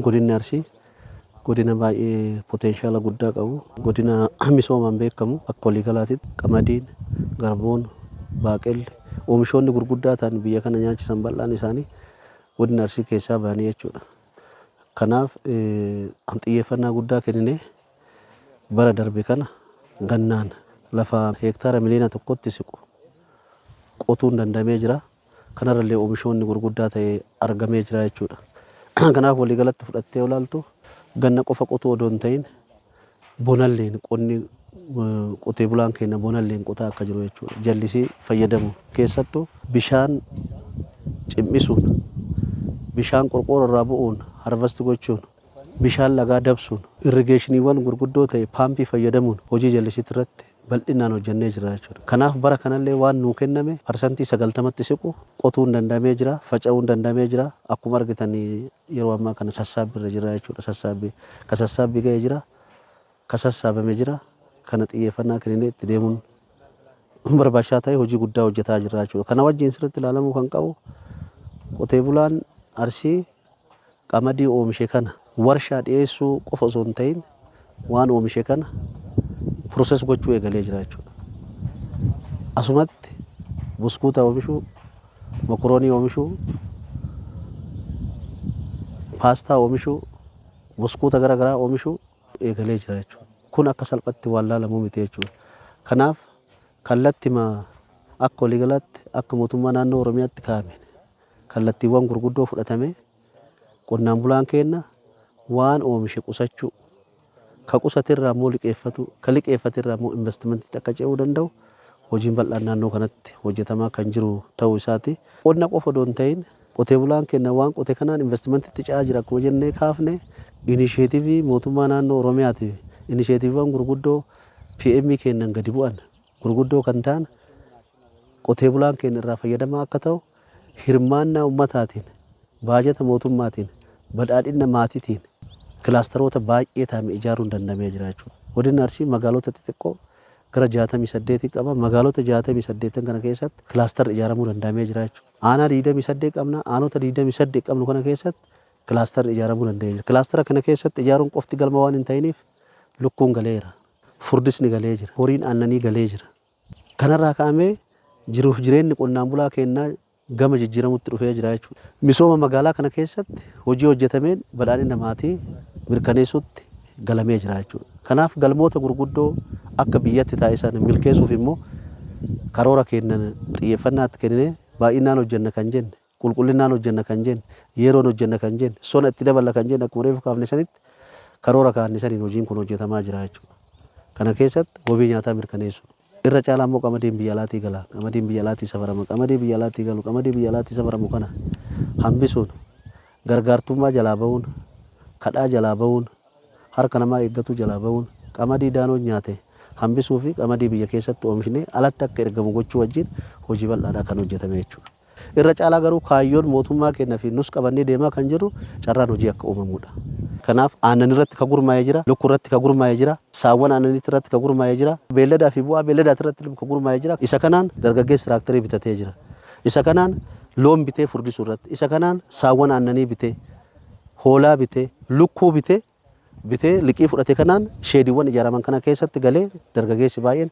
Godina Arsii godina baay'ee potenshaala guddaa qabu. Godina misoomaan beekamu akka waliigalaatitti qamadiin, garbuun, baaqelli oomishoonni gurguddaa ta'an biyya kana nyaachisan bal'aan isaanii godina Arsii keessaa bahanii jechuudha. Kanaaf xiyyeeffannaa guddaa kenninee bara darbe kana gannaan lafa hektaara miliyoona tokkotti siqu qotuun dandamee jira. Kanarrallee oomishoonni gurguddaa ta'e argamee jira jechuudha. Kanaaf waliigalatti fudhattee olaaltu ganna qofa qotuu odoo hin ta'in bonalleen qonni qotee bulaan keenya bonalleen qotaa akka jiru jechuudha. Jallisii fayyadamu keessattuu bishaan cimmisuun, bishaan qorqoorroo irraa bu'uun, harvest gochuun, bishaan lagaa dabsuun, irrigeeshiniiwwan gurguddoo ta'e paampii fayyadamuun hojii jallisiitti irratti bal'inaan hojjennee jira jechuudha. Kanaaf bara kanallee waan nuu kenname parsantii 90tti siqu qotuun dandamee jira, faca'uun dandamee jira. Akkuma argitan yeroo ammaa kana sassaabbii irra jira jechuudha. Sassaabbii ga'ee jira, sassaabamee jira. Kana xiyyeeffannaa kennee itti deemuun barbaachisaa ta'e hojii guddaa hojjetaa jira jechuudha. Kana wajjin sirriitti ilaalamuu kan qabu qotee bulaan Arsii qamadii oomishe kana warshaa dhiyeessuu qofa osoo hin ta'in waan oomishe kana proses gochuu eegalee jira jechuudha. Asumatti buskuuta oomishuu, mokoroonii oomishuu, paastaa oomishuu, buskuuta garaagaraa oomishuu eegalee jira jechuudha. Kun akka salphatti waan laalamuu miti jechuudha. Kanaaf kallattiima akka waliigalaatti akka mootummaa naannoo Oromiyaatti kaa'ame kallattiiwwan gurguddoo fudhatame qonnaan bulaan keenya waan oomishe qusachuu, ka qusatirraa immoo liqeeffatu, ka liqeeffatirraa immoo investimentii akka ce'uu danda'u hojiin bal'aan naannoo kanatti hojjetamaa kan jiru ta'uu isaati. Qonna qofa odoo hin ta'in qotee bulaan keenya waan qote kanaan investimentiitti ce'aa jira akkuma jennee kaafne inisheetivii mootummaa naannoo Oromiyaati. Inisheetiiwwan gurguddoo PM keenyan gadi bu'an gurguddoo kan ta'an qotee bulaan keenya irraa fayyadamaa akka ta'u hirmaannaa ummataatiin, baajata mootummaatiin, badhaadhina maatiitiin kilaasteroota baay'ee ta'ame ijaaruun dandamee jira jechuudha. Godina Arsii magaalota xixiqqoo gara 68 qaba. Magaalota 68 kana keessatti kilaasterri ijaaramuu dandamee jira jechuudha. Aanaa 28 qabna. Aanota 28 qabnu kana keessatti kilaasterri ijaaramuu danda'ee jira. Kilaastera kana keessatti ijaaruun qofti galma waan hin ta'iniif lukkuun galeera. Furdisni galee jira. Horiin aannanii galee jira. Kanarraa ka'amee jiruuf jireenyi qonnaan bulaa keenyaa gama jijjiiramutti dhufee jira jechuudha. Misooma magaalaa kana keessatti hojii hojjetameen badhaadhina maatii mirkaneessuutti galamee jira jechuudha. Kanaaf galmoota gurguddoo akka biyyatti taasisan milkeessuuf immoo karoora kennan xiyyeeffannaatti kennee baay'inaan hojjenna kan jenne, qulqullinaan hojjenna kan jenne, yeroon hojjenna kan jenne, sona itti daballa kan jenne akkuma reefu kaafne sanitti karoora kaannisaniin hojiin kun hojjetamaa jira jechuudha. Kana keessatti wabii nyaataa mirkaneessu. Irra caalaa immoo qamadiin biyya alaatii gala. Qamadiin biyya alaatii safarama. Qamadii biyya alaatii galu. Qamadii biyya alaatii safaramu kana hambisuun gargaartummaa jalaa bahuun, kadhaa jalaa bahuun, harka namaa eeggatu jalaa bahuun, qamadii daanoo nyaate hambisuu fi qamadii biyya keessatti oomishnee alatti akka ergamu gochuu wajjin hojii bal'aadhaa kan hojjetame jechuudha. Irra caalaa garuu kaayyoon mootummaa keenyaa fi nus qabannee deemaa kan jirru carraan hojii akka uumamudha. Kanaaf aannan irratti ka gurmaa'ee jira, lukkuu irratti ka gurmaa'ee jira, saawwan aannaniitti irratti ka gurmaa'ee jira, beelladaa fi bu'aa beelladaati irratti ka gurmaa'ee jira. Isa kanaan dargaggeessi tiraaktarii bitatee jira. Isa kanaan loon bitee furdisuu irratti, isa kanaan saawwan aannanii bitee, hoolaa bitee, lukkuu bitee liqii fudhate kanaan sheediiwwan ijaaraman kana keessatti galee dargaggeessi baay'een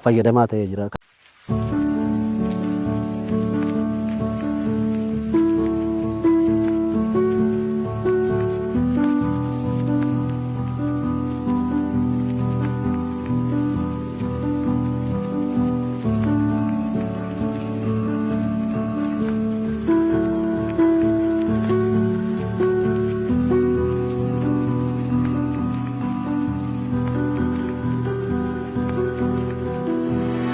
fayyadamaa ta'ee jira.